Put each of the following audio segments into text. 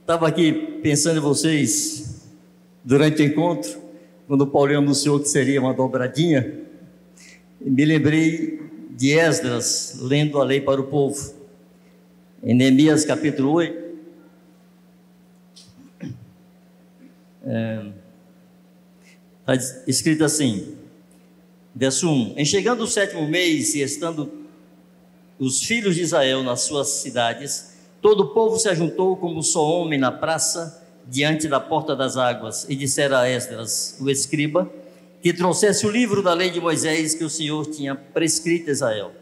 Estava aqui pensando em vocês durante o encontro, quando o Paulinho anunciou que seria uma dobradinha, e me lembrei de Esdras lendo a lei para o povo. Em Neemias capítulo 8, está escrito assim, verso 1: Em chegando o 7º mês e estando os filhos de Israel nas suas cidades, todo o povo se ajuntou como só homem na praça, diante da porta das águas, e disseram a Esdras, o escriba, que trouxesse o livro da lei de Moisés que o Senhor tinha prescrito a Israel.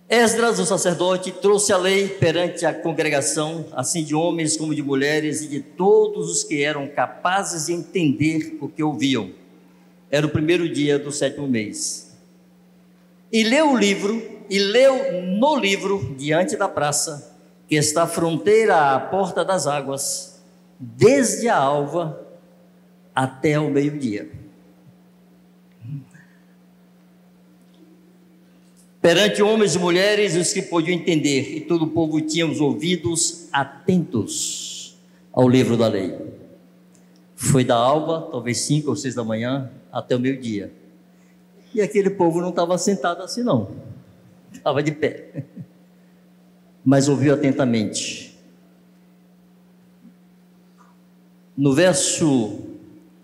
Esdras, o sacerdote, trouxe a lei perante a congregação, assim de homens como de mulheres, e de todos os que eram capazes de entender o que ouviam. Era o 1º dia do 7º mês. E leu no livro, diante da praça, que está à fronteira à porta das águas, desde a alva até o meio-dia. Perante homens e mulheres, os que podiam entender, e todo o povo tinha os ouvidos atentos ao livro da lei. Foi da alva, talvez 5 ou 6 da manhã, até o meio-dia. E aquele povo não estava sentado assim não, estava de pé, mas ouviu atentamente. No verso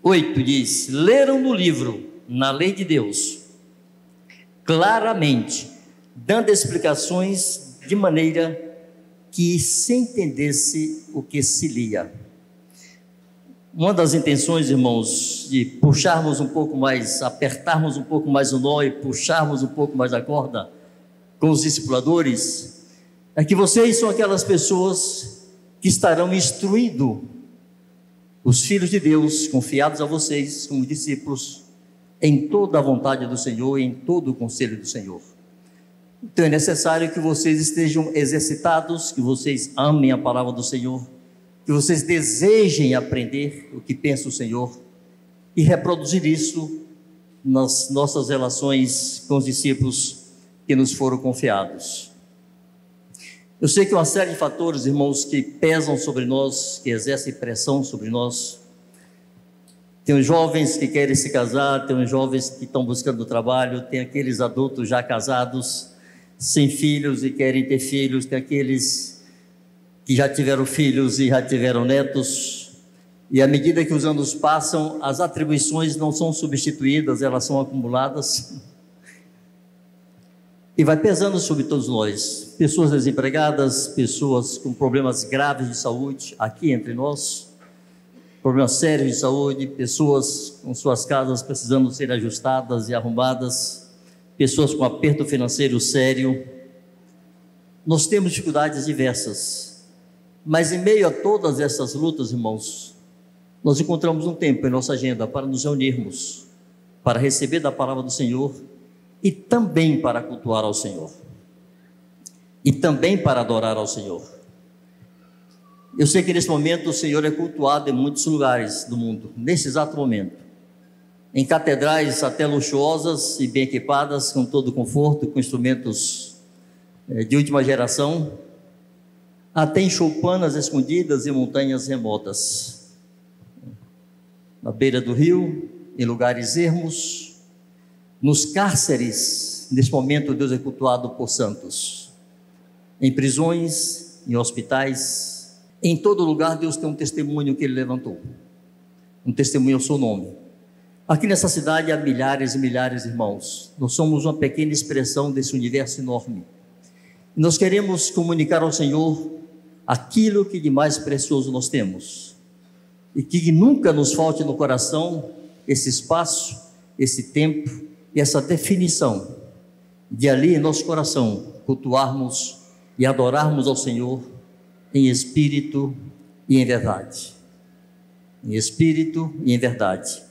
8 diz: leram no livro, na lei de Deus, claramente, dando explicações de maneira que se entendesse o que se lia. Uma das intenções, irmãos, de puxarmos um pouco mais, apertarmos um pouco mais o nó e puxarmos um pouco mais a corda com os discipuladores, é que vocês são aquelas pessoas que estarão instruindo os filhos de Deus, confiados a vocês como discípulos, em toda a vontade do Senhor e em todo o conselho do Senhor. Então é necessário que vocês estejam exercitados, que vocês amem a palavra do Senhor, que vocês desejem aprender o que pensa o Senhor e reproduzir isso nas nossas relações com os discípulos que nos foram confiados. Eu sei que uma série de fatores, irmãos, que pesam sobre nós, que exercem pressão sobre nós. Tem os jovens que querem se casar, tem os jovens que estão buscando trabalho, tem aqueles adultos já casados, sem filhos e querem ter filhos, tem aqueles que já tiveram filhos e já tiveram netos, e à medida que os anos passam, as atribuições não são substituídas, elas são acumuladas, e vai pesando sobre todos nós, pessoas desempregadas, pessoas com problemas graves de saúde, aqui entre nós, problemas sérios de saúde, pessoas com suas casas precisando ser ajustadas e arrumadas, pessoas com aperto financeiro sério. Nós temos dificuldades diversas, mas em meio a todas essas lutas, irmãos, nós encontramos um tempo em nossa agenda para nos reunirmos, para receber da palavra do Senhor e também para cultuar ao Senhor, e também para adorar ao Senhor. Eu sei que nesse momento o Senhor é cultuado em muitos lugares do mundo, nesse exato momento, em catedrais até luxuosas e bem equipadas, com todo conforto, com instrumentos de última geração, até em choupanas escondidas em montanhas remotas, na beira do rio, em lugares ermos, nos cárceres. Nesse momento Deus é cultuado por santos, em prisões, em hospitais, em todo lugar Deus tem um testemunho que Ele levantou, um testemunho ao seu nome. Aqui nessa cidade há milhares e milhares de irmãos, nós somos uma pequena expressão desse universo enorme. Nós queremos comunicar ao Senhor aquilo que de mais precioso nós temos, e que nunca nos falte no coração esse espaço, esse tempo e essa definição de ali em nosso coração cultuarmos e adorarmos ao Senhor em espírito e em verdade, em espírito e em verdade,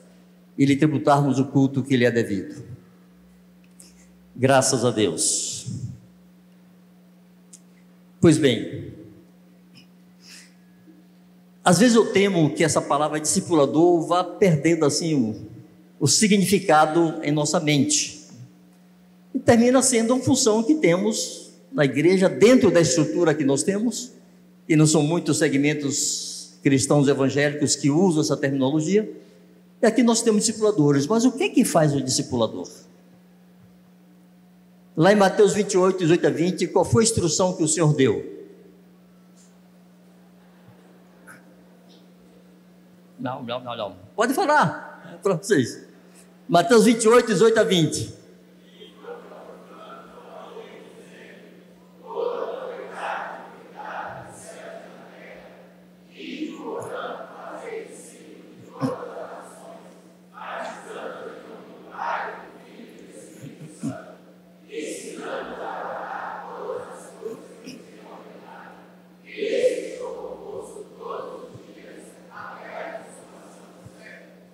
e lhe tributarmos o culto que lhe é devido. Graças a Deus. Pois bem, às vezes eu temo que essa palavra discipulador vá perdendo assim o significado em nossa mente, e termina sendo uma função que temos na igreja, dentro da estrutura que nós temos, e não são muitos segmentos cristãos evangélicos que usam essa terminologia. E aqui nós temos discipuladores, mas o que faz o discipulador? Lá em Mateus 28, 18 a 20, qual foi a instrução que o Senhor deu? Não. Pode falar para vocês. Mateus 28, 18 a 20.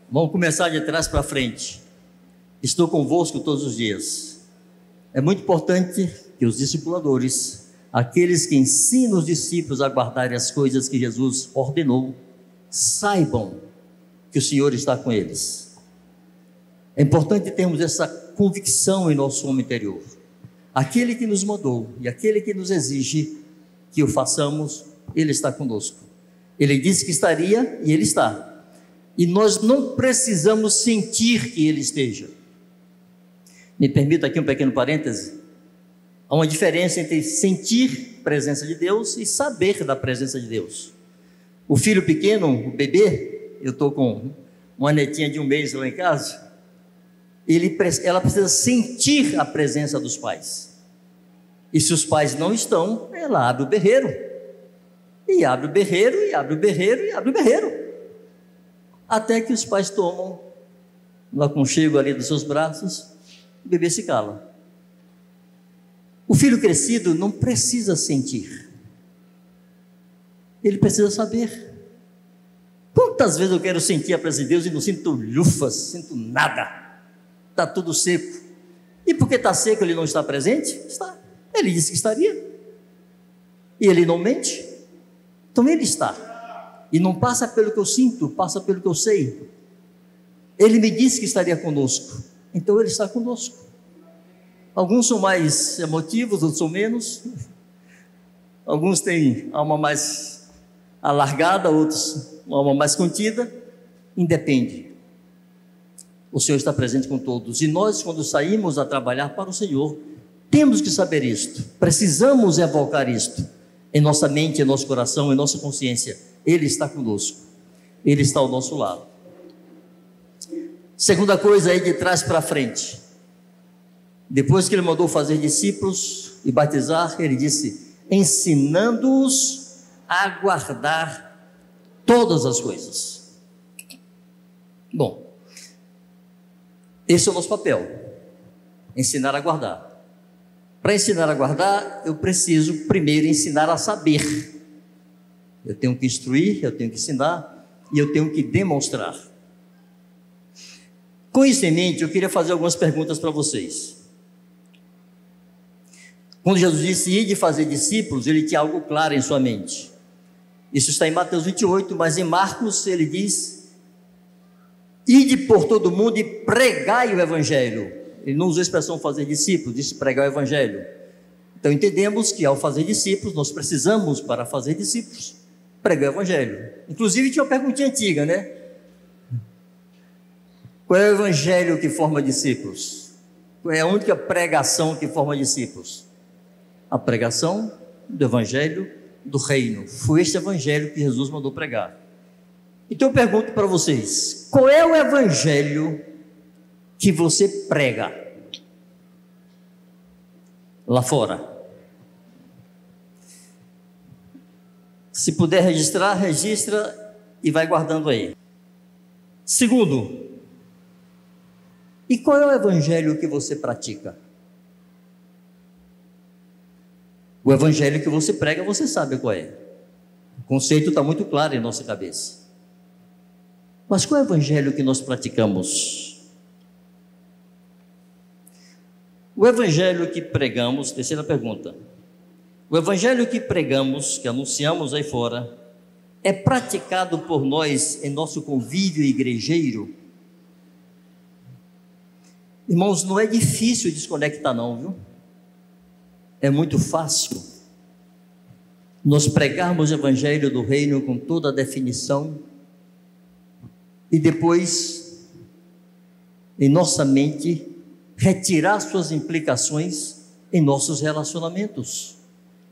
Vamos começar de trás para frente. Estou convosco todos os dias. É muito importante que os discipuladores, aqueles que ensinam os discípulos a guardarem as coisas que Jesus ordenou, saibam que o Senhor está com eles. É importante termos essa convicção em nosso homem interior. Aquele que nos mandou e aquele que nos exige que o façamos, Ele está conosco. Ele disse que estaria e Ele está. E nós não precisamos sentir que Ele esteja. Me permita aqui um pequeno parêntese. Há uma diferença entre sentir a presença de Deus e saber da presença de Deus. O filho pequeno, o bebê, eu estou com uma netinha de 1 mês lá em casa, ela precisa sentir a presença dos pais. E se os pais não estão, ela abre o berreiro. E abre o berreiro, e abre o berreiro, e abre o berreiro. Até que os pais tomam no aconchego ali dos seus braços, o bebê se cala. O filho crescido não precisa sentir, ele precisa saber. Quantas vezes eu quero sentir a presença de Deus e não sinto lufas, sinto nada, está tudo seco. E porque está seco ele não está presente? Está, ele disse que estaria, e ele não mente, então ele está. E não passa pelo que eu sinto, passa pelo que eu sei. Ele me disse que estaria conosco, então Ele está conosco. Alguns são mais emotivos, outros são menos. Alguns têm alma mais alargada, outros uma alma mais contida. Independe. O Senhor está presente com todos. E nós, quando saímos a trabalhar para o Senhor, temos que saber isto. Precisamos evocar isto em nossa mente, em nosso coração, em nossa consciência. Ele está conosco, Ele está ao nosso lado. Segunda coisa aí de trás para frente, depois que Ele mandou fazer discípulos e batizar, Ele disse, ensinando-os a guardar todas as coisas. Bom, esse é o nosso papel, ensinar a guardar. Para ensinar a guardar, eu preciso primeiro ensinar a saber. Eu tenho que instruir, eu tenho que ensinar e eu tenho que demonstrar. Com isso em mente, eu queria fazer algumas perguntas para vocês. Quando Jesus disse ir de fazer discípulos, Ele tinha algo claro em sua mente. Isso está em Mateus 28, mas em Marcos Ele diz, ide por todo mundo e pregai o Evangelho. Ele não usou a expressão fazer discípulos, disse pregar o Evangelho. Então entendemos que ao fazer discípulos, nós precisamos, para fazer discípulos, pregar o Evangelho. Inclusive tinha uma perguntinha antiga, né? Qual é o Evangelho que forma discípulos? Qual é a única pregação que forma discípulos? A pregação do Evangelho do Reino. Foi este Evangelho que Jesus mandou pregar. Então eu pergunto para vocês, qual é o Evangelho que você prega lá fora? Se puder registrar, registra e vai guardando aí. Segundo, e qual é o Evangelho que você pratica? O Evangelho que você prega, você sabe qual é. O conceito está muito claro em nossa cabeça. Mas qual é o Evangelho que nós praticamos? O Evangelho que pregamos, terceira pergunta. O Evangelho que pregamos, que anunciamos aí fora, é praticado por nós em nosso convívio igrejeiro? Irmãos, não é difícil desconectar não, viu? É muito fácil. nós pregarmos o Evangelho do Reino com toda a definição e depois, em nossa mente, retirar suas implicações em nossos relacionamentos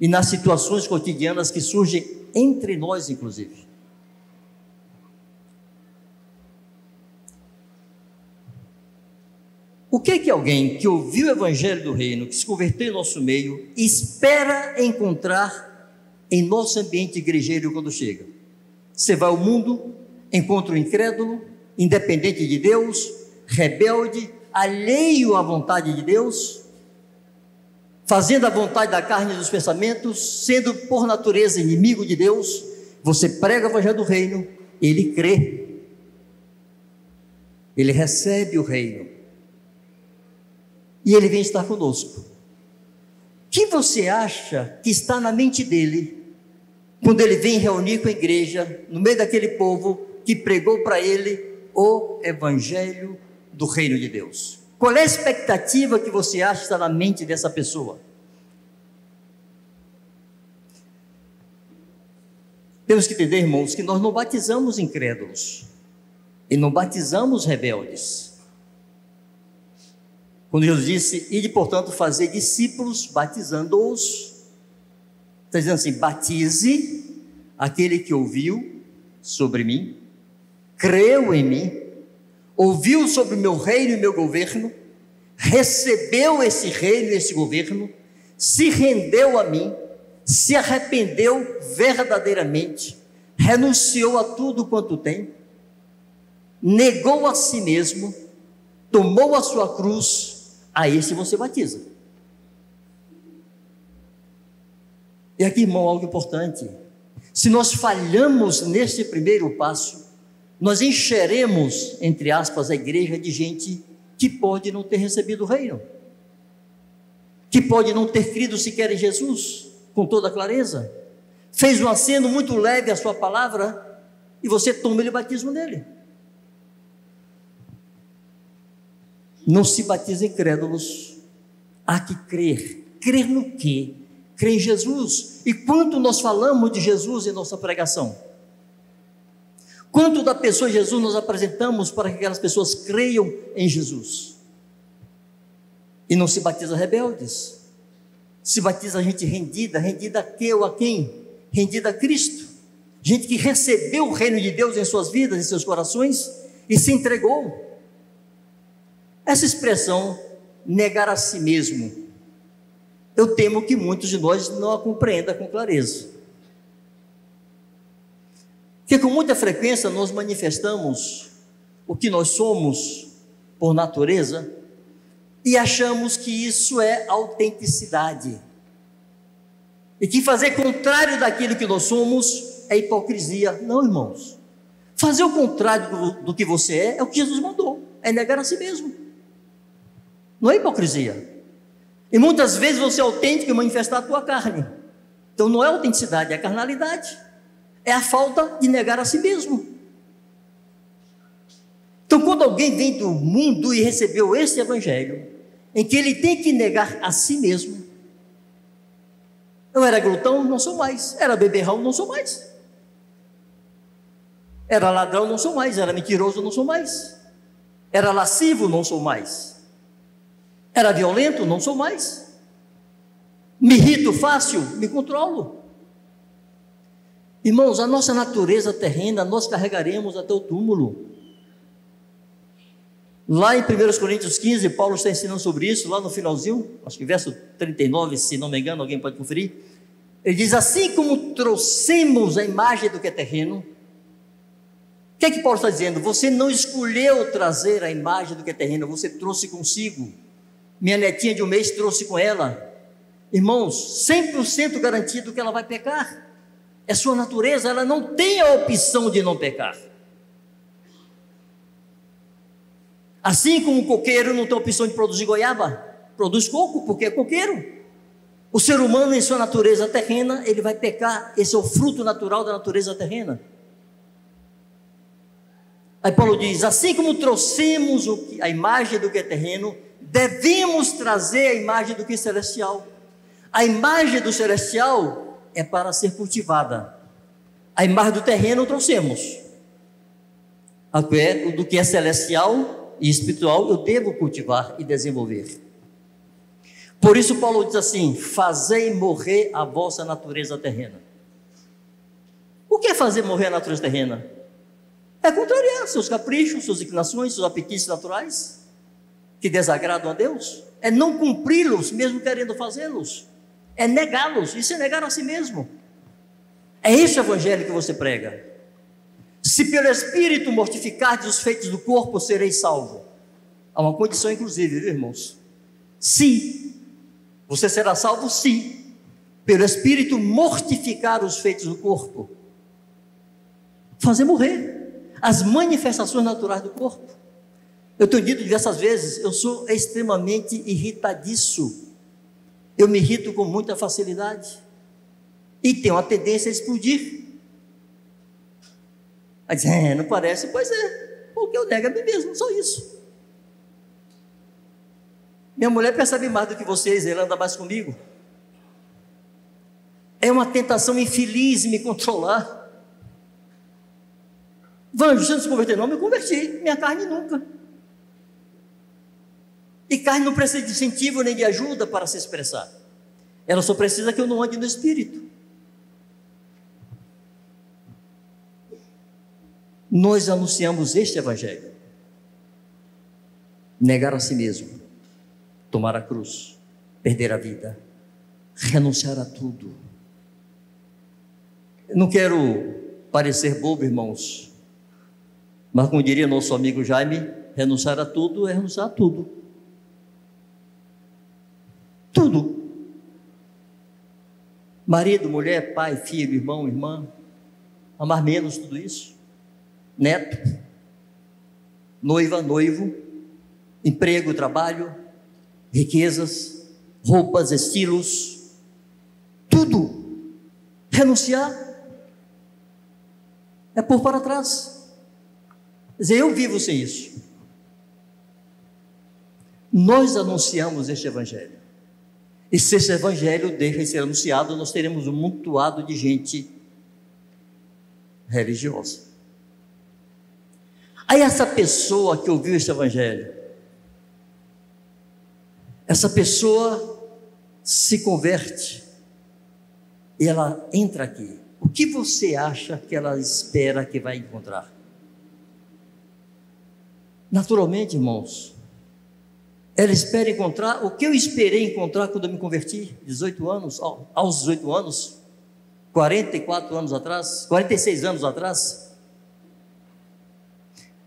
e nas situações cotidianas que surgem entre nós, inclusive. O que é que alguém que ouviu o Evangelho do Reino, que se converteu em nosso meio, espera encontrar em nosso ambiente igrejeiro quando chega? Você vai ao mundo, encontra o incrédulo, independente de Deus, rebelde, alheio à vontade de Deus, fazendo a vontade da carne e dos pensamentos, sendo por natureza inimigo de Deus. Você prega o Evangelho do Reino, ele crê, ele recebe o reino e ele vem estar conosco. O que você acha que está na mente dele quando ele vem reunir com a igreja, no meio daquele povo que pregou para ele o Evangelho do Reino de Deus? Qual é a expectativa que você acha que está na mente dessa pessoa? Temos que entender, irmãos, que nós não batizamos incrédulos e não batizamos rebeldes. Quando Jesus disse: ide, portanto, fazer discípulos, batizando-os, está dizendo assim: batize aquele que ouviu sobre mim, creu em mim, ouviu sobre o meu reino e meu governo, recebeu esse reino e esse governo, se rendeu a mim, se arrependeu verdadeiramente, renunciou a tudo quanto tem, negou a si mesmo, tomou a sua cruz, a esse você batiza. E aqui, irmão, algo importante: se nós falhamos neste primeiro passo, nós encheremos, entre aspas, a igreja de gente que pode não ter recebido o reino, que pode não ter crido sequer em Jesus, com toda clareza, fez um aceno muito leve à sua palavra, e você toma-lhe o batismo nele. Não se batiza incrédulos, há que crer. Crer no quê? Crer em Jesus. E quanto nós falamos de Jesus em nossa pregação? Quanto da pessoa de Jesus nós apresentamos para que aquelas pessoas creiam em Jesus? E não se batiza rebeldes, se batiza gente rendida. Rendida a quê ou a quem? Rendida a Cristo. Gente que recebeu o reino de Deus em suas vidas, em seus corações, e se entregou. Essa expressão, negar a si mesmo, eu temo que muitos de nós não a compreendam com clareza. Porque com muita frequência nós manifestamos o que nós somos por natureza e achamos que isso é autenticidade. E que fazer contrário daquilo que nós somos é hipocrisia. Não, irmãos. Fazer o contrário do que você é o que Jesus mandou. É negar a si mesmo. Não é hipocrisia. E muitas vezes você é autêntico e manifestar a tua carne. Então não é autenticidade, é carnalidade. É a falta de negar a si mesmo. Então quando alguém vem do mundo e recebeu esse evangelho, em que ele tem que negar a si mesmo, eu era glutão, não sou mais. Era beberrão, não sou mais. Era ladrão, não sou mais. Era mentiroso, não sou mais. Era lascivo, não sou mais. Era violento, não sou mais. Me irrito fácil, me controlo. Irmãos, a nossa natureza terrena nós carregaremos até o túmulo. Lá em 1 Coríntios 15, Paulo está ensinando sobre isso, lá no finalzinho, acho que verso 39, se não me engano, alguém pode conferir. Ele diz: assim como trouxemos a imagem do que é terreno. O que é que Paulo está dizendo? Você não escolheu trazer a imagem do que é terreno, você trouxe consigo. Minha netinha de um mês trouxe com ela. Irmãos, 100% garantido que ela vai pecar. É sua natureza, ela não tem a opção de não pecar. Assim como o coqueiro não tem a opção de produzir goiaba, produz coco porque é coqueiro. O ser humano, em sua natureza terrena, ele vai pecar. Esse é o fruto natural da natureza terrena. Aí Paulo diz: assim como trouxemos a imagem do que é terreno, devemos trazer a imagem do que é celestial. A imagem do celestial é para ser cultivada. A imagem do terreno trouxemos. Do que é celestial e espiritual, eu devo cultivar e desenvolver. Por isso Paulo diz assim: fazei morrer a vossa natureza terrena. O que é fazer morrer a natureza terrena? É contrariar seus caprichos, suas inclinações, seus apetites naturais, que desagradam a Deus. É não cumpri-los, mesmo querendo fazê-los. É negá-los, isso é negar a si mesmo. É esse o evangelho que você prega. Se pelo Espírito mortificardes os feitos do corpo, sereis salvos. Há uma condição inclusive, viu, irmãos? Se você será salvo, se pelo Espírito mortificar os feitos do corpo. Fazer morrer as manifestações naturais do corpo. Eu tenho dito diversas vezes, eu sou extremamente irritadiço. Eu me irrito com muita facilidade. E tenho uma tendência a explodir. Aí diz, não parece? Pois é, porque eu nego a mim mesmo, só isso. Minha mulher percebe mais do que vocês, ela anda mais comigo. É uma tentação infeliz me controlar. Vanjo, você não se converteu não? Eu me converti, minha carne nunca. E carne não precisa de incentivo nem de ajuda para se expressar. Ela só precisa que eu não ande no Espírito. Nós anunciamos este evangelho. Negar a si mesmo, tomar a cruz, perder a vida, renunciar a tudo. Eu não quero parecer bobo, irmãos, mas como diria nosso amigo Jaime, renunciar a tudo é renunciar a tudo. Tudo. Marido, mulher, pai, filho, irmão, irmã, amar menos tudo isso. Neto, noiva, noivo, emprego, trabalho, riquezas, roupas, estilos, tudo. Renunciar é pôr para trás. Quer dizer, eu vivo sem isso. Nós anunciamos este evangelho. E se esse evangelho deixa de ser anunciado, nós teremos um montoado de gente religiosa. Aí essa pessoa que ouviu esse evangelho, essa pessoa se converte e ela entra aqui. O que você acha que ela espera que vai encontrar? Naturalmente, irmãos, ela espera encontrar o que eu esperei encontrar quando eu me converti, 18 anos, aos 18 anos, 44 anos atrás, 46 anos atrás.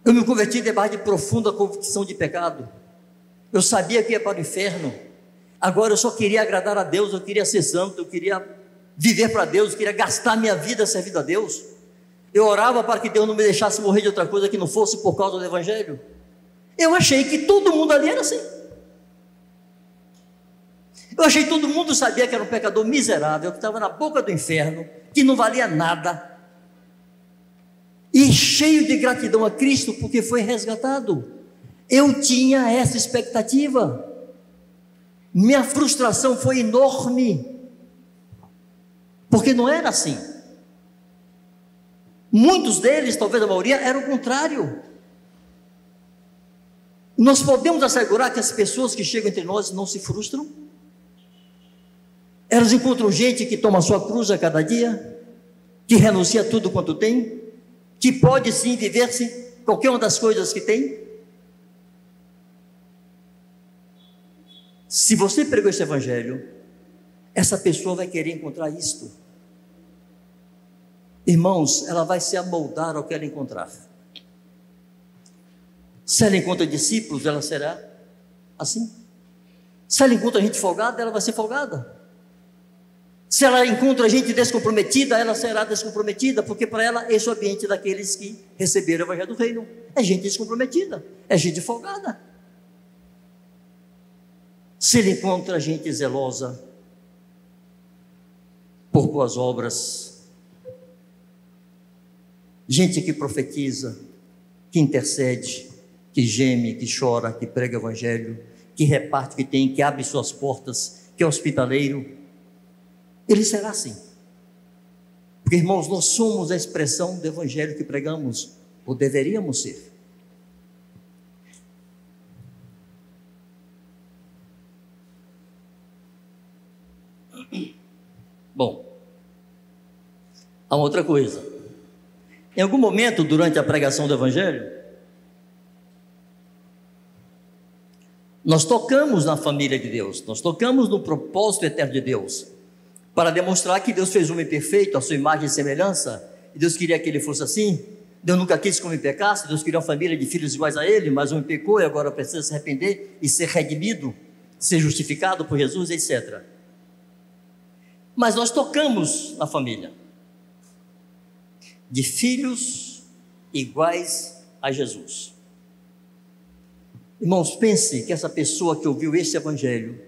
Eu me converti debaixo de profunda convicção de pecado. Eu sabia que ia para o inferno. Agora eu só queria agradar a Deus, eu queria ser santo, eu queria viver para Deus, eu queria gastar minha vida servindo a Deus. Eu orava para que Deus não me deixasse morrer de outra coisa que não fosse por causa do evangelho. Eu achei que todo mundo ali era assim. Eu achei que todo mundo sabia que era um pecador miserável, que estava na boca do inferno, que não valia nada. E cheio de gratidão a Cristo, porque foi resgatado. Eu tinha essa expectativa. Minha frustração foi enorme, porque não era assim. Muitos deles, talvez a maioria, era o contrário. Nós podemos assegurar que as pessoas que chegam entre nós não se frustram? Elas encontram gente que toma a sua cruz a cada dia, que renuncia a tudo quanto tem, que pode sim viver-se qualquer uma das coisas que tem. Se você pregou esse evangelho, essa pessoa vai querer encontrar isto. Irmãos, ela vai se amoldar ao que ela encontrar. Se ela encontra discípulos, ela será assim. Se ela encontra gente folgada, ela vai ser folgada. Se ela encontra gente descomprometida, ela será descomprometida, porque para ela esse é o ambiente daqueles que receberam o evangelho do reino. É gente descomprometida, é gente folgada. Se ele encontra gente zelosa por boas obras, gente que profetiza, que intercede, que geme, que chora, que prega o evangelho, que reparte o que tem, que abre suas portas, que é hospitaleiro, ele será assim. Porque, irmãos, nós somos a expressão do evangelho que pregamos, ou deveríamos ser. Bom, há uma outra coisa. Em algum momento, durante a pregação do evangelho, nós tocamos na família de Deus, nós tocamos no propósito eterno de Deus, para demonstrar que Deus fez o homem perfeito, a sua imagem e semelhança, e Deus queria que ele fosse assim. Deus nunca quis que o homem pecasse, Deus queria uma família de filhos iguais a ele, mas o homem pecou e agora precisa se arrepender e ser redimido, ser justificado por Jesus, etc. Mas nós tocamos na família de filhos iguais a Jesus. Irmãos, pense que essa pessoa que ouviu esse evangelho,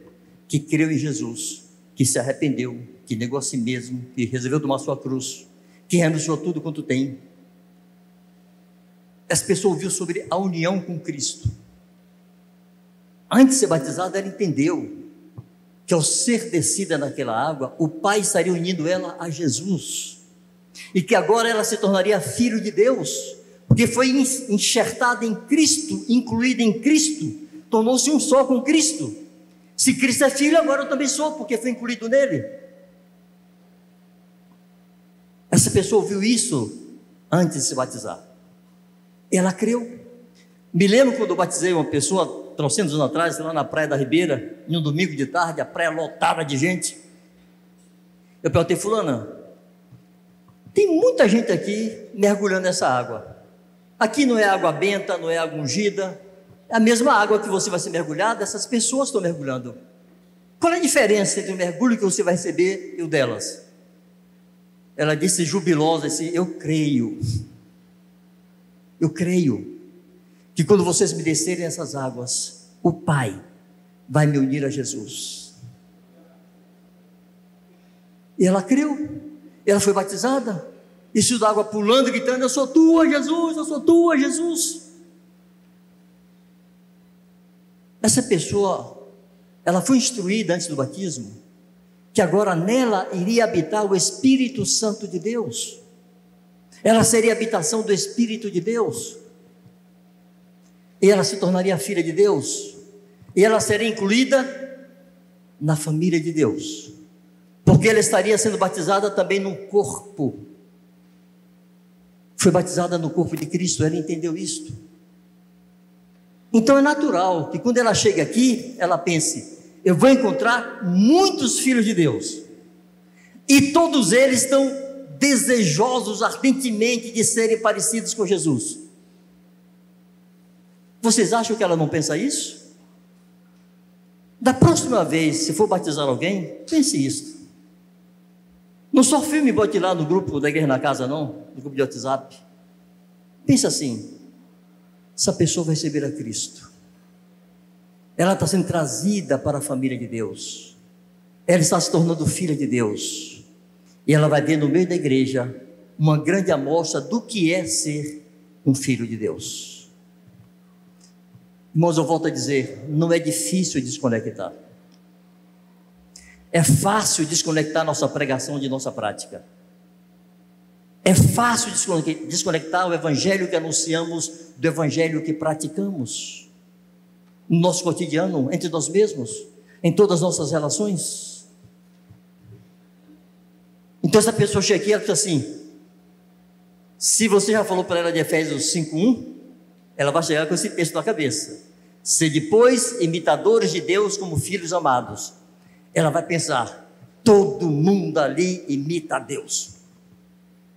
que creu em Jesus, que se arrependeu, que negou a si mesmo, que resolveu tomar sua cruz, que renunciou a tudo quanto tem, essa pessoa ouviu sobre a união com Cristo. Antes de ser batizada, ela entendeu que ao ser descida naquela água, o Pai estaria unindo ela a Jesus, e que agora ela se tornaria filho de Deus, porque foi enxertada em Cristo, incluída em Cristo, tornou-se um só com Cristo. Se Cristo é filho, agora eu também sou, porque foi incluído nele. Essa pessoa ouviu isso antes de se batizar, ela creu. Me lembro quando eu batizei uma pessoa, 300 anos atrás, lá na Praia da Ribeira, em um domingo de tarde, a praia lotada de gente. Eu perguntei: fulana, tem muita gente aqui mergulhando nessa água. Aqui não é água benta, não é água ungida, é a mesma água que você vai ser mergulhado, essas pessoas estão mergulhando. Qual é a diferença entre o mergulho que você vai receber e o delas? Ela disse jubilosa assim: eu creio que quando vocês me descerem essas águas, o Pai vai me unir a Jesus. E ela creu, ela foi batizada, e saiu da água pulando, gritando: eu sou tua, Jesus, eu sou tua, Jesus. Essa pessoa, ela foi instruída antes do batismo, que agora nela iria habitar o Espírito Santo de Deus, ela seria a habitação do Espírito de Deus, e ela se tornaria filha de Deus, e ela seria incluída na família de Deus, porque ela estaria sendo batizada também no corpo, foi batizada no corpo de Cristo, ela entendeu isto. Então é natural que quando ela chega aqui, ela pense: eu vou encontrar muitos filhos de Deus, e todos eles estão desejosos ardentemente de serem parecidos com Jesus. Vocês acham que ela não pensa isso? Da próxima vez, se for batizar alguém, pense isso. Não só filme, bote lá no grupo da Igreja na Casa, não, no grupo de WhatsApp. Pensa assim: essa pessoa vai receber a Cristo, ela está sendo trazida para a família de Deus, ela está se tornando filha de Deus, e ela vai ver no meio da igreja uma grande amostra do que é ser um filho de Deus. Irmãos, eu volto a dizer, não é difícil desconectar, é fácil desconectar nossa pregação de nossa prática, é fácil desconectar o evangelho que anunciamos do evangelho que praticamos no nosso cotidiano, entre nós mesmos, em todas as nossas relações. Então essa pessoa chega aqui e ela diz assim: se você já falou para ela de Efésios 5:1, ela vai chegar com esse texto na cabeça: se depois imitadores de Deus como filhos amados. Ela vai pensar: todo mundo ali imita a Deus.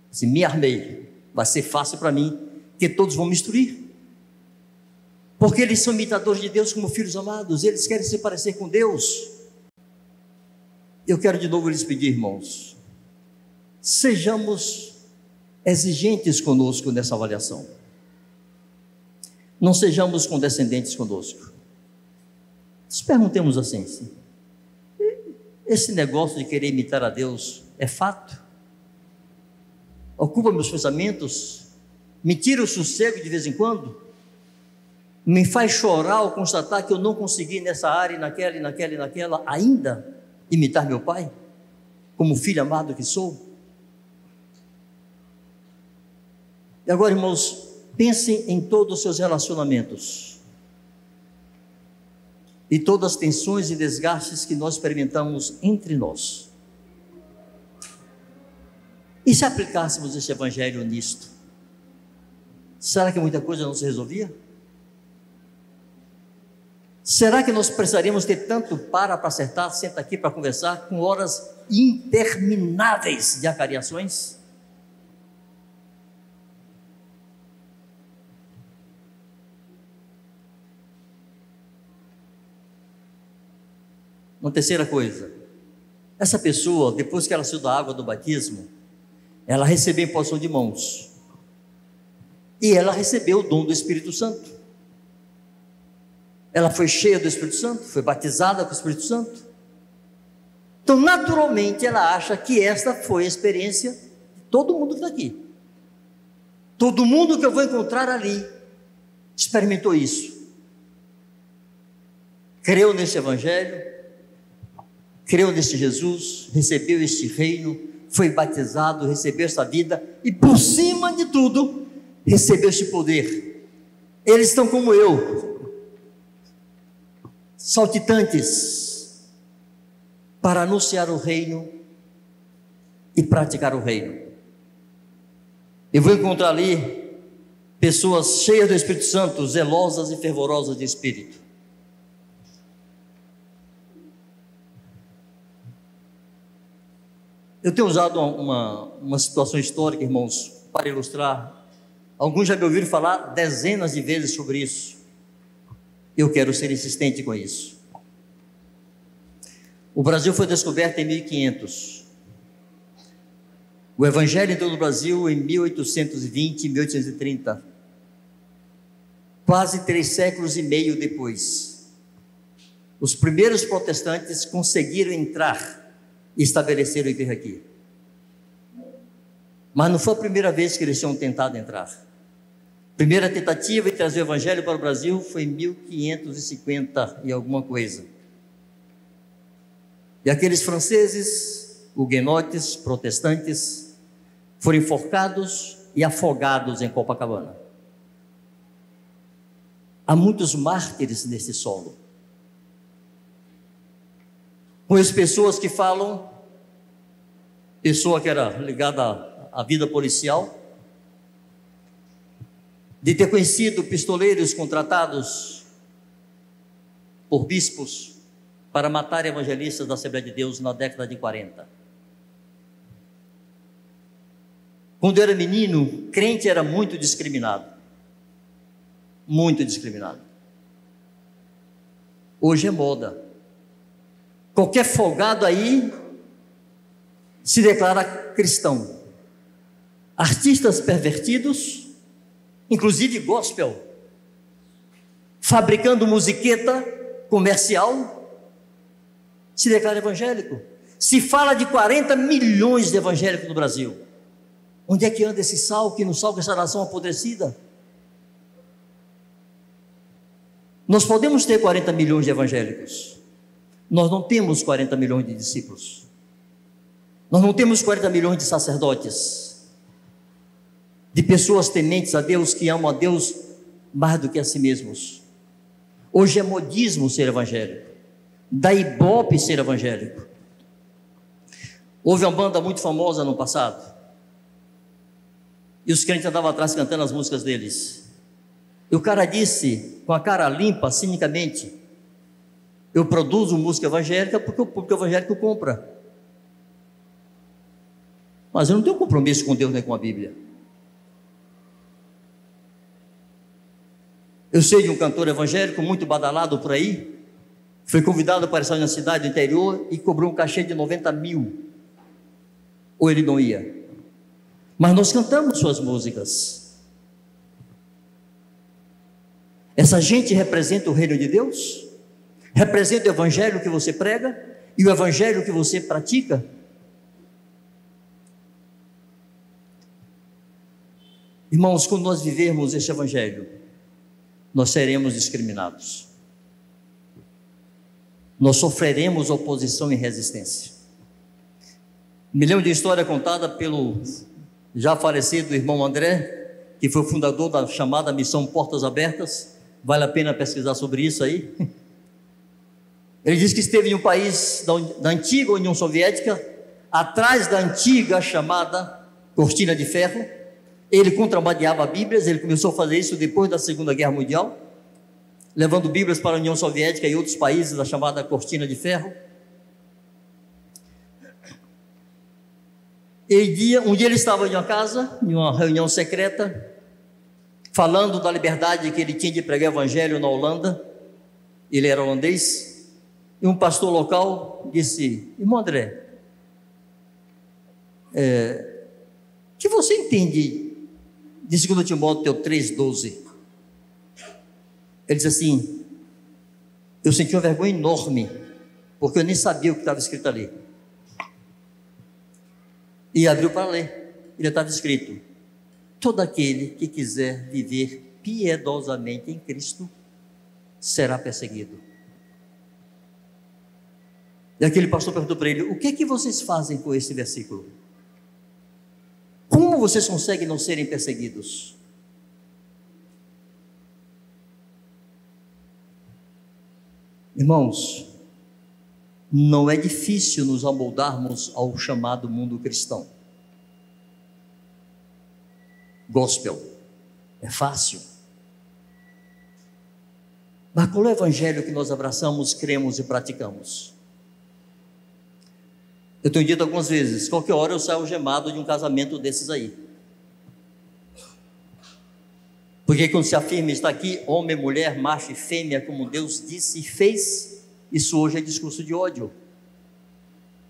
Se me armei, vai ser fácil para mim, que todos vão me instruir, porque eles são imitadores de Deus como filhos amados, eles querem se parecer com Deus. Eu quero de novo lhes pedir, irmãos, sejamos exigentes conosco nessa avaliação, não sejamos condescendentes conosco. Nos perguntemos assim: esse negócio de querer imitar a Deus é fato? Ocupa meus pensamentos? Me tira o sossego de vez em quando? Me faz chorar ao constatar que eu não consegui nessa área, naquela, ainda imitar meu pai, como filho amado que sou? E agora, irmãos, pensem em todos os seus relacionamentos e todas as tensões e desgastes que nós experimentamos entre nós. E se aplicássemos esse evangelho nisto? Será que muita coisa não se resolvia? Será que nós precisaríamos ter tanto para acertar, senta aqui para conversar, com horas intermináveis de acariações? Uma terceira coisa, essa pessoa, depois que ela saiu da água do batismo, ela recebeu imposição de mãos, e ela recebeu o dom do Espírito Santo. Ela foi cheia do Espírito Santo, foi batizada com o Espírito Santo. Então, naturalmente, ela acha que esta foi a experiência de todo mundo que está aqui. Todo mundo que eu vou encontrar ali experimentou isso. Creu nesse evangelho, creu nesse Jesus, recebeu este reino, foi batizado, recebeu esta vida e, por cima de tudo, recebeu este poder. Eles estão como eu, saltitantes, para anunciar o reino e praticar o reino. Eu vou encontrar ali pessoas cheias do Espírito Santo, zelosas e fervorosas de espírito. Eu tenho usado uma situação histórica, irmãos, para ilustrar. Alguns já me ouviram falar dezenas de vezes sobre isso. Eu quero ser insistente com isso. O Brasil foi descoberto em 1500. O Evangelho entrou no Brasil em 1820 e 1830. Quase 3 séculos e meio depois. Os primeiros protestantes conseguiram entrar e estabeleceram a igreja aqui. Mas não foi a primeira vez que eles tinham tentado entrar. A primeira tentativa de trazer o Evangelho para o Brasil foi em 1550 e alguma coisa. E aqueles franceses, huguenotes, protestantes, foram enforcados e afogados em Copacabana. Há muitos mártires nesse solo. Conheço pessoas que falam, pessoa que era ligada à vida policial, de ter conhecido pistoleiros contratados por bispos para matar evangelistas da Assembleia de Deus na década de 40. Quando eu era menino, crente era muito discriminado. Muito discriminado. Hoje é moda. Qualquer folgado aí se declara cristão. Artistas pervertidos, inclusive gospel, fabricando musiqueta comercial, se declara evangélico. Se fala de 40 milhões de evangélicos no Brasil. Onde é que anda esse sal que não salga essa nação apodrecida? Nós podemos ter 40 milhões de evangélicos. Nós não temos 40 milhões de discípulos. Nós não temos 40 milhões de sacerdotes, de pessoas tementes a Deus, que amam a Deus mais do que a si mesmos. Hoje é modismo ser evangélico, dá ibope ser evangélico. Houve uma banda muito famosa no passado, e os crentes andavam atrás cantando as músicas deles. E o cara disse, com a cara limpa, cinicamente: eu produzo música evangélica porque o público evangélico compra. Mas eu não tenho compromisso com Deus nem com a Bíblia. Eu sei de um cantor evangélico muito badalado por aí, foi convidado para estar na cidade do interior e cobrou um cachê de 90 mil. Ou ele não ia. Mas nós cantamos suas músicas. Essa gente representa o reino de Deus? Representa o evangelho que você prega e o evangelho que você pratica? Irmãos, quando nós vivermos este evangelho, nós seremos discriminados. Nós sofreremos oposição e resistência. Me lembro de uma história contada pelo já falecido irmão André, que foi o fundador da chamada Missão Portas Abertas. Vale a pena pesquisar sobre isso aí. Ele diz que esteve em um país da antiga União Soviética, atrás da antiga chamada Cortina de Ferro. Ele contrabandeava Bíblias. Ele começou a fazer isso depois da Segunda Guerra Mundial, levando Bíblias para a União Soviética e outros países da chamada Cortina de Ferro. Um dia ele estava em uma casa, em uma reunião secreta, falando da liberdade que ele tinha de pregar o evangelho na Holanda. Ele era holandês. E um pastor local disse: irmão André, o que você entende de 2 Timóteo 3,12? Ele disse assim: eu senti uma vergonha enorme, porque eu nem sabia o que estava escrito ali. E abriu para ler. Ele estava escrito: todo aquele que quiser viver piedosamente em Cristo será perseguido. E aquele pastor perguntou para ele: o que é que vocês fazem com esse versículo? Como vocês conseguem não serem perseguidos? Irmãos, não é difícil nos amoldarmos ao chamado mundo cristão. Gospel é fácil. Mas qual é o evangelho que nós abraçamos, cremos e praticamos? Eu tenho dito algumas vezes: qualquer hora eu saio algemado de um casamento desses aí. Porque quando se afirma, está aqui, homem, mulher, macho e fêmea, como Deus disse e fez, isso hoje é discurso de ódio.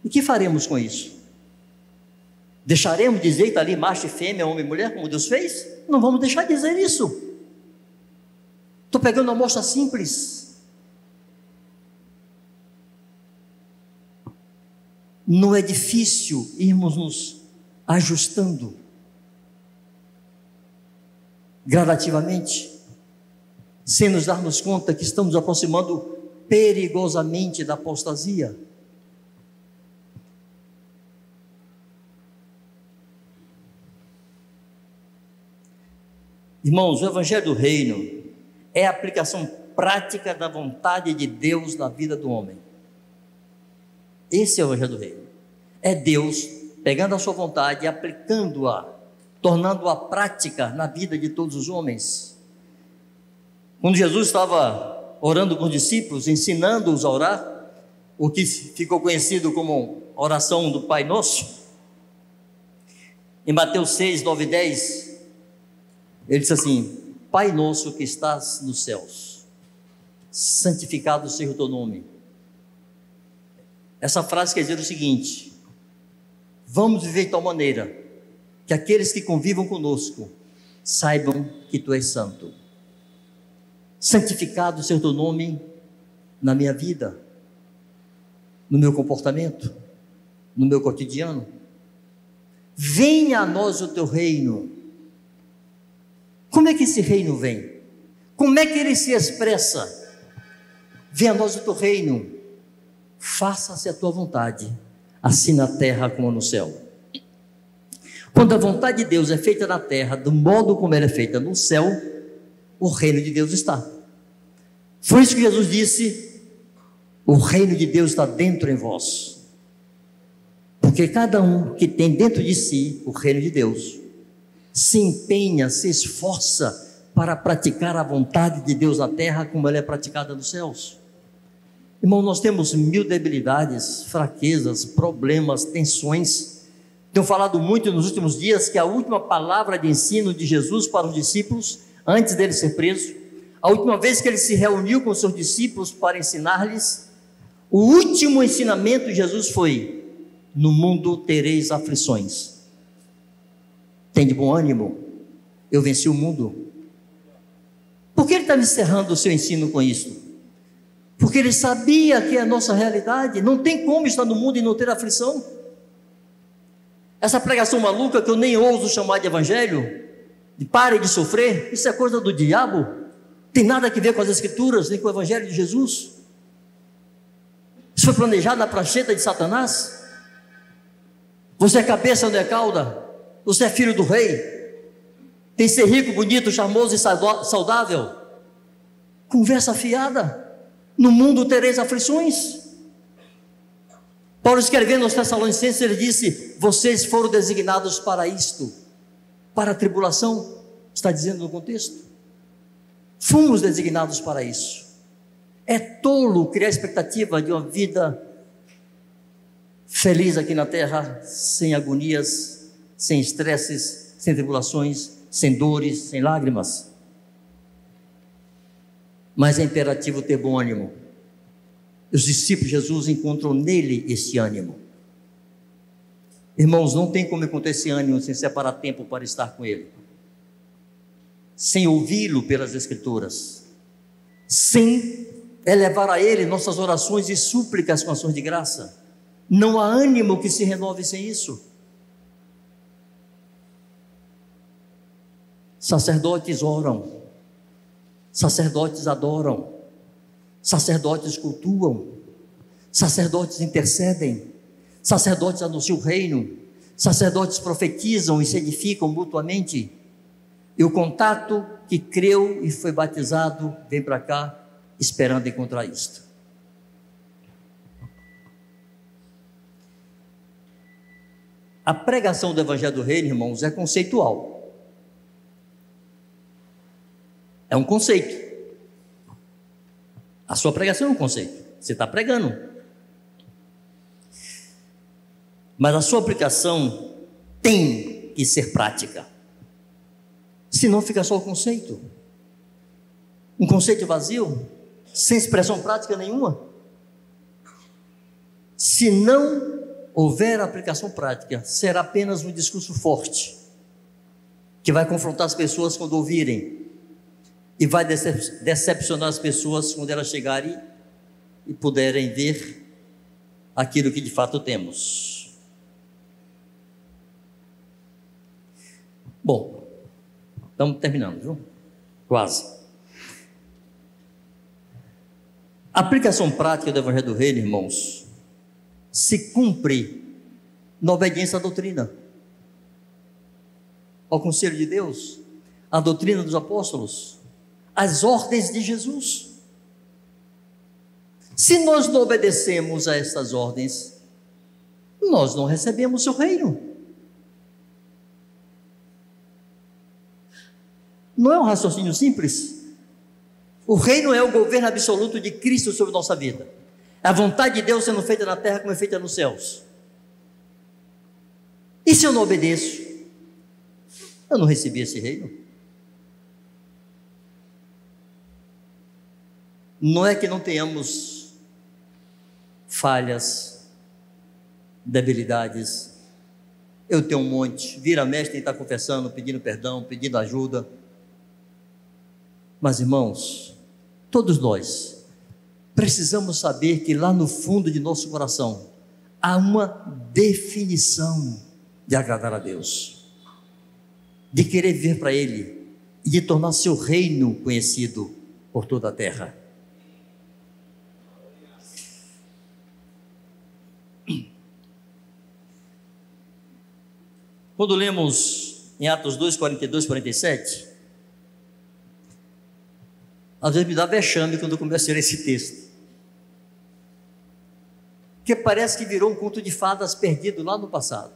E o que faremos com isso? Deixaremos dizer que está ali macho e fêmea, homem e mulher, como Deus fez? Não vamos deixar de dizer isso. Estou pegando uma amostra simples. Não é difícil irmos nos ajustando gradativamente, sem nos darmos conta que estamos aproximando perigosamente da apostasia. Irmãos, o Evangelho do Reino é a aplicação prática da vontade de Deus na vida do homem. Esse é o Evangelho do Reino. É Deus pegando a sua vontade e aplicando-a, tornando-a prática na vida de todos os homens. Quando Jesus estava orando com os discípulos, ensinando-os a orar, o que ficou conhecido como a oração do Pai Nosso, em Mateus 6, 9 e 10, ele disse assim: Pai nosso que estás nos céus, santificado seja o teu nome. Essa frase quer dizer o seguinte: vamos viver de tal maneira que aqueles que convivam conosco saibam que tu és santo. Santificado seja o teu nome na minha vida, no meu comportamento, no meu cotidiano. Venha a nós o teu reino. Como é que esse reino vem? Como é que ele se expressa? Venha a nós o teu reino. Faça-se a tua vontade, assim na terra como no céu. Quando a vontade de Deus é feita na terra, do modo como ela é feita no céu, o reino de Deus está. Foi isso que Jesus disse: o reino de Deus está dentro em vós. Porque cada um que tem dentro de si o reino de Deus, se empenha, se esforça para praticar a vontade de Deus na terra como ela é praticada nos céus. Irmão, nós temos mil debilidades, fraquezas, problemas, tensões. Tenho falado muito nos últimos dias que a última palavra de ensino de Jesus para os discípulos, antes dele ser preso, a última vez que ele se reuniu com os seus discípulos para ensinar-lhes, o último ensinamento de Jesus foi: no mundo tereis aflições. Tem de bom ânimo, eu venci o mundo. Por que ele está encerrando o seu ensino com isso? Porque ele sabia que é a nossa realidade. Não tem como estar no mundo e não ter aflição. Essa pregação maluca que eu nem ouso chamar de evangelho, de pare de sofrer, isso é coisa do diabo. Tem nada a ver com as escrituras, nem com o evangelho de Jesus. Isso foi planejado na prancheta de Satanás. Você é cabeça, não é cauda. Você é filho do rei. Tem que ser rico, bonito, charmoso e saudável. Conversa fiada. No mundo tereis aflições. Paulo, escrevendo aos Tessalonicenses, ele disse: vocês foram designados para isto, para a tribulação. Está dizendo no contexto. Fomos designados para isso. É tolo criar a expectativa de uma vida feliz aqui na terra, sem agonias, sem estresses, sem tribulações, sem dores, sem lágrimas. Mas é imperativo ter bom ânimo. Os discípulos de Jesus encontram nele esse ânimo. Irmãos, não tem como encontrar esse ânimo sem separar tempo para estar com ele, sem ouvi-lo pelas Escrituras, sem elevar a ele nossas orações e súplicas com ações de graça. Não há ânimo que se renove sem isso. Sacerdotes oram, sacerdotes adoram, sacerdotes cultuam, sacerdotes intercedem, sacerdotes anunciam o reino, sacerdotes profetizam e se edificam mutuamente. E o contato que creu e foi batizado vem para cá esperando encontrar isto. A pregação do Evangelho do Reino, irmãos, é conceitual. É um conceito. A sua pregação é um conceito. Você está pregando. Mas a sua aplicação tem que ser prática. Senão fica só o conceito. Um conceito vazio, sem expressão prática nenhuma. Se não houver aplicação prática, será apenas um discurso forte, que vai confrontar as pessoas quando ouvirem, e vai decepcionar as pessoas quando elas chegarem e puderem ver aquilo que de fato temos. Bom, estamos terminando, viu? Quase. A aplicação prática do Evangelho do Reino, irmãos, se cumpre na obediência à doutrina, ao conselho de Deus, à doutrina dos apóstolos, às ordens de Jesus. Se nós não obedecemos a essas ordens, nós não recebemos o seu reino. Não é um raciocínio simples? O reino é o governo absoluto de Cristo sobre nossa vida. É a vontade de Deus sendo feita na terra como é feita nos céus. E se eu não obedeço? Eu não recebi esse reino. Não é que não tenhamos falhas, debilidades. Eu tenho um monte. Vira mestre e está confessando, pedindo perdão, pedindo ajuda. Mas, irmãos, todos nós precisamos saber que lá no fundo de nosso coração há uma definição de agradar a Deus, de querer viver para Ele e de tornar seu reino conhecido por toda a terra. Quando lemos em Atos 2, 42, 47, às vezes me dá vexame quando eu começo a ler esse texto, porque parece que virou um conto de fadas perdido lá no passado.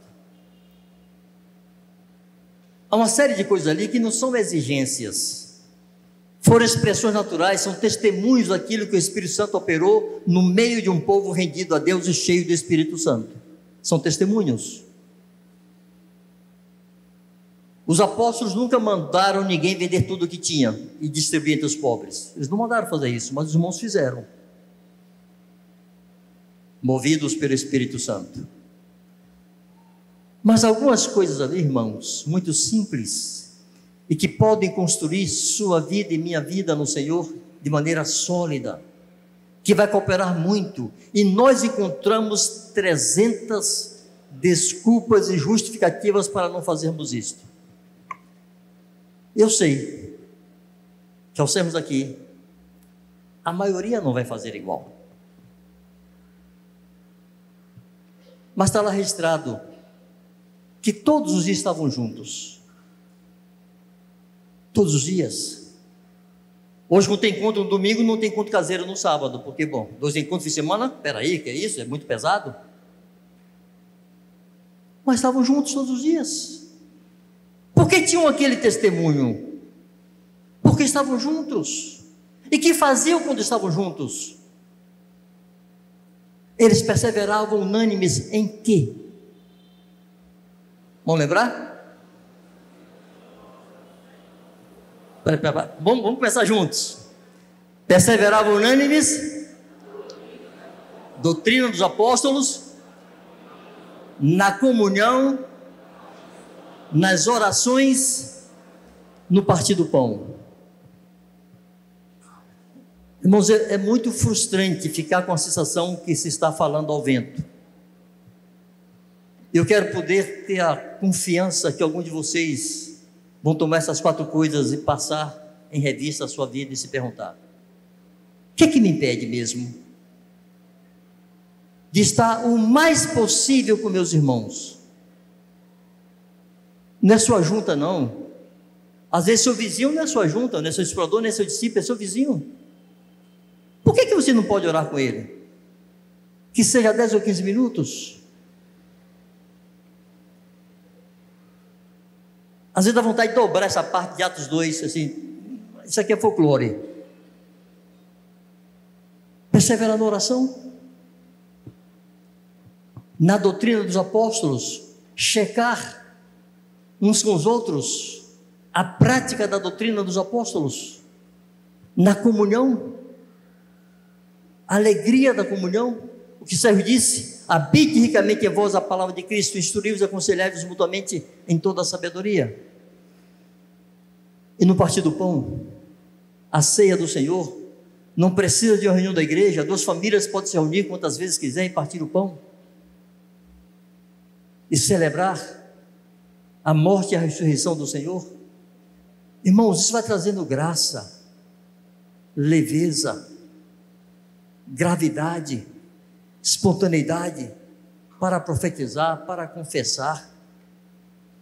Há uma série de coisas ali que não são exigências, foram expressões naturais, são testemunhos daquilo que o Espírito Santo operou no meio de um povo rendido a Deus e cheio do Espírito Santo. São testemunhos. Os apóstolos nunca mandaram ninguém vender tudo o que tinha e distribuir entre os pobres. Eles não mandaram fazer isso, mas os irmãos fizeram, movidos pelo Espírito Santo. Mas algumas coisas ali, irmãos, muito simples, e que podem construir sua vida e minha vida no Senhor de maneira sólida, que vai cooperar muito, e nós encontramos 300 desculpas e justificativas para não fazermos isto. Eu sei que ao sermos aqui, a maioria não vai fazer igual, mas está lá registrado que todos os dias estavam juntos, Todos os dias. Hoje, quando tem encontro no domingo, não tem encontro caseiro no sábado, porque, bom, 2 encontros de semana, peraí, que é isso? É muito pesado. Mas estavam juntos todos os dias. Por que tinham aquele testemunho? Porque estavam juntos. E que faziam quando estavam juntos? Eles perseveravam unânimes em quê? Vamos lembrar? Vamos começar juntos. Perseveravam unânimes, doutrina dos apóstolos, na comunhão, nas orações, no partir do pão. Irmãos, é muito frustrante ficar com a sensação que se está falando ao vento. Eu quero poder ter a confiança que algum de vocês vão tomar essas 4 coisas e passar em revista a sua vida e se perguntar: o que é que me impede mesmo de estar o mais possível com meus irmãos? Não é sua junta, não. Às vezes seu vizinho não é sua junta, não é seu explorador, não é seu discípulo, é seu vizinho. Por que você não pode orar com ele? Que seja 10 ou 15 minutos. Às vezes dá vontade de dobrar essa parte de Atos 2, assim, isso aqui é folclore. Perseverar na oração, na doutrina dos apóstolos, checar uns com os outros, a prática da doutrina dos apóstolos, na comunhão, a alegria da comunhão, o que Sérgio disse: habite ricamente em vós a palavra de Cristo, instruí-vos e aconselhai-vos mutuamente em toda a sabedoria. E no partir do pão, a ceia do Senhor, não precisa de uma reunião da igreja, 2 famílias podem se reunir quantas vezes quiserem e partir o pão, e celebrar a morte e a ressurreição do Senhor. Irmãos, isso vai trazendo graça, leveza, gravidade, espontaneidade para profetizar, para confessar.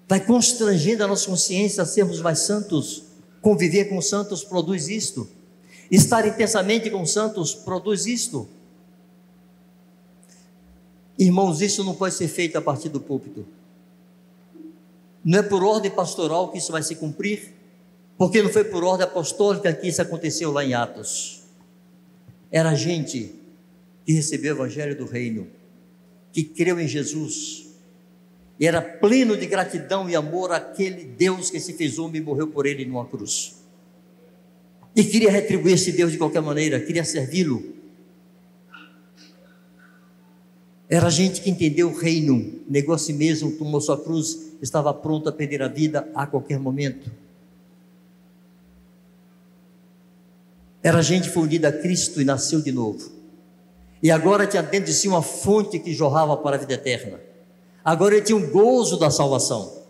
Vai constrangendo a nossa consciência a sermos mais santos. Conviver com os santos produz isto. Estar intensamente com os santos produz isto. Irmãos, isso não pode ser feito a partir do púlpito. Não é por ordem pastoral que isso vai se cumprir, porque não foi por ordem apostólica que isso aconteceu lá em Atos. Era gente que recebeu o evangelho do reino, que creu em Jesus, e era pleno de gratidão e amor àquele Deus que se fez homem e morreu por ele numa cruz, e queria retribuir esse Deus de qualquer maneira, queria servi-lo. Era gente que entendeu o reino, negou a si mesmo, tomou sua cruz, estava pronto a perder a vida a qualquer momento. Era gente fundida a Cristo e nasceu de novo, e agora tinha dentro de si uma fonte que jorrava para a vida eterna. Agora ele tinha um gozo da salvação.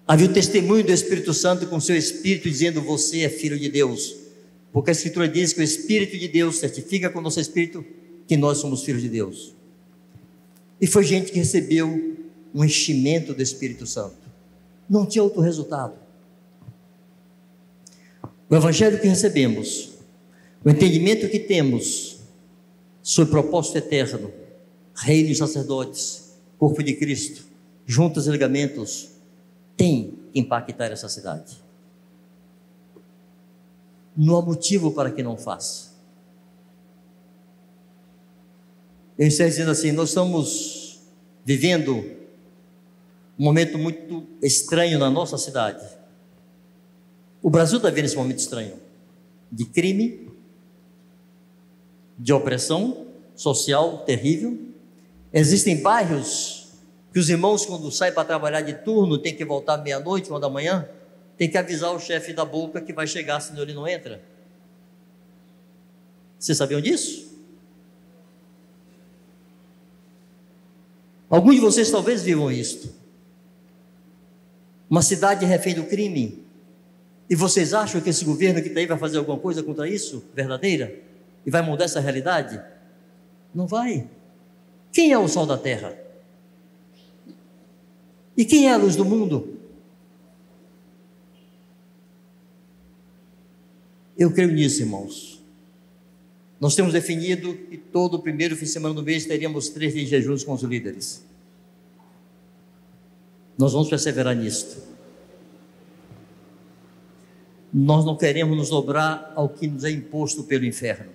Havia o testemunho do Espírito Santo com seu Espírito dizendo: você é filho de Deus, porque a Escritura diz que o Espírito de Deus certifica com o nosso Espírito que nós somos filhos de Deus. E foi gente que recebeu um enchimento do Espírito Santo, não tinha outro resultado. O Evangelho que recebemos, o entendimento que temos sobre o propósito eterno, reino e sacerdotes, corpo de Cristo, juntas e ligamentos, tem que impactar essa cidade. Não há motivo para que não faça. Eu encerro dizendo assim: nós estamos vivendo um momento muito estranho na nossa cidade. O Brasil está vivendo esse momento estranho de crime, de opressão social terrível. Existem bairros que os irmãos, quando saem para trabalhar de turno, tem que voltar meia-noite, 1 da manhã, tem que avisar o chefe da boca que vai chegar, senão ele não entra. Vocês sabiam disso? Alguns de vocês talvez vivam isto. Uma cidade refém do crime. E vocês acham que esse governo que está aí vai fazer alguma coisa contra isso, verdadeira? E vai mudar essa realidade? Não vai. Quem é o sol da terra? E quem é a luz do mundo? Eu creio nisso, irmãos. Nós temos definido que todo o primeiro fim de semana do mês teríamos 3 dias de jejuns com os líderes. Nós vamos perseverar nisto. Nós não queremos nos dobrar ao que nos é imposto pelo inferno.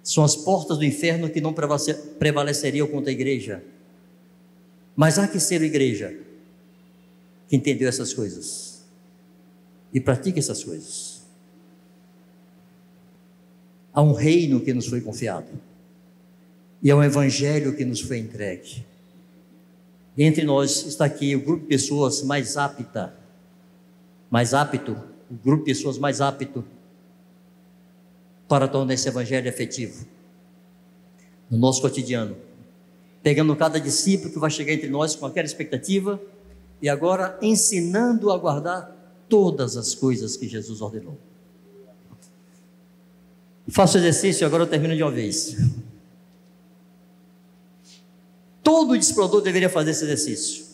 São as portas do inferno que não prevaleceriam contra a igreja. Mas há que ser a igreja que entendeu essas coisas e pratica essas coisas. Há um reino que nos foi confiado e há um evangelho que nos foi entregue. Entre nós está aqui o grupo de pessoas mais apto, o grupo de pessoas mais apto para tornar esse evangelho efetivo no nosso cotidiano, pegando cada discípulo que vai chegar entre nós com aquela expectativa e agora ensinando a guardar todas as coisas que Jesus ordenou. Faço o exercício e agora eu termino de uma vez. Todo discipulador deveria fazer esse exercício,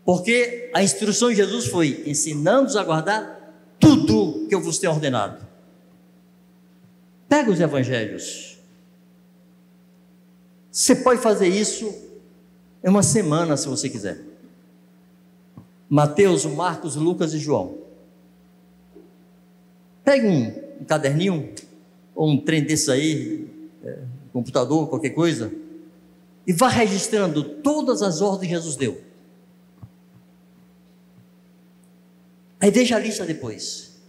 porque a instrução de Jesus foi: ensinando-os a guardar tudo que eu vos tenho ordenado. Pega os evangelhos. Você pode fazer isso em uma semana, se você quiser. Mateus, Marcos, Lucas e João. Pegue um caderninho, ou um trem desse aí, computador, qualquer coisa, e vá registrando todas as ordens que Jesus deu. Aí veja a lista depois.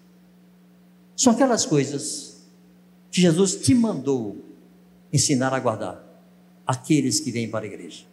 São aquelas coisas que Jesus te mandou ensinar a guardar aqueles que vêm para a igreja.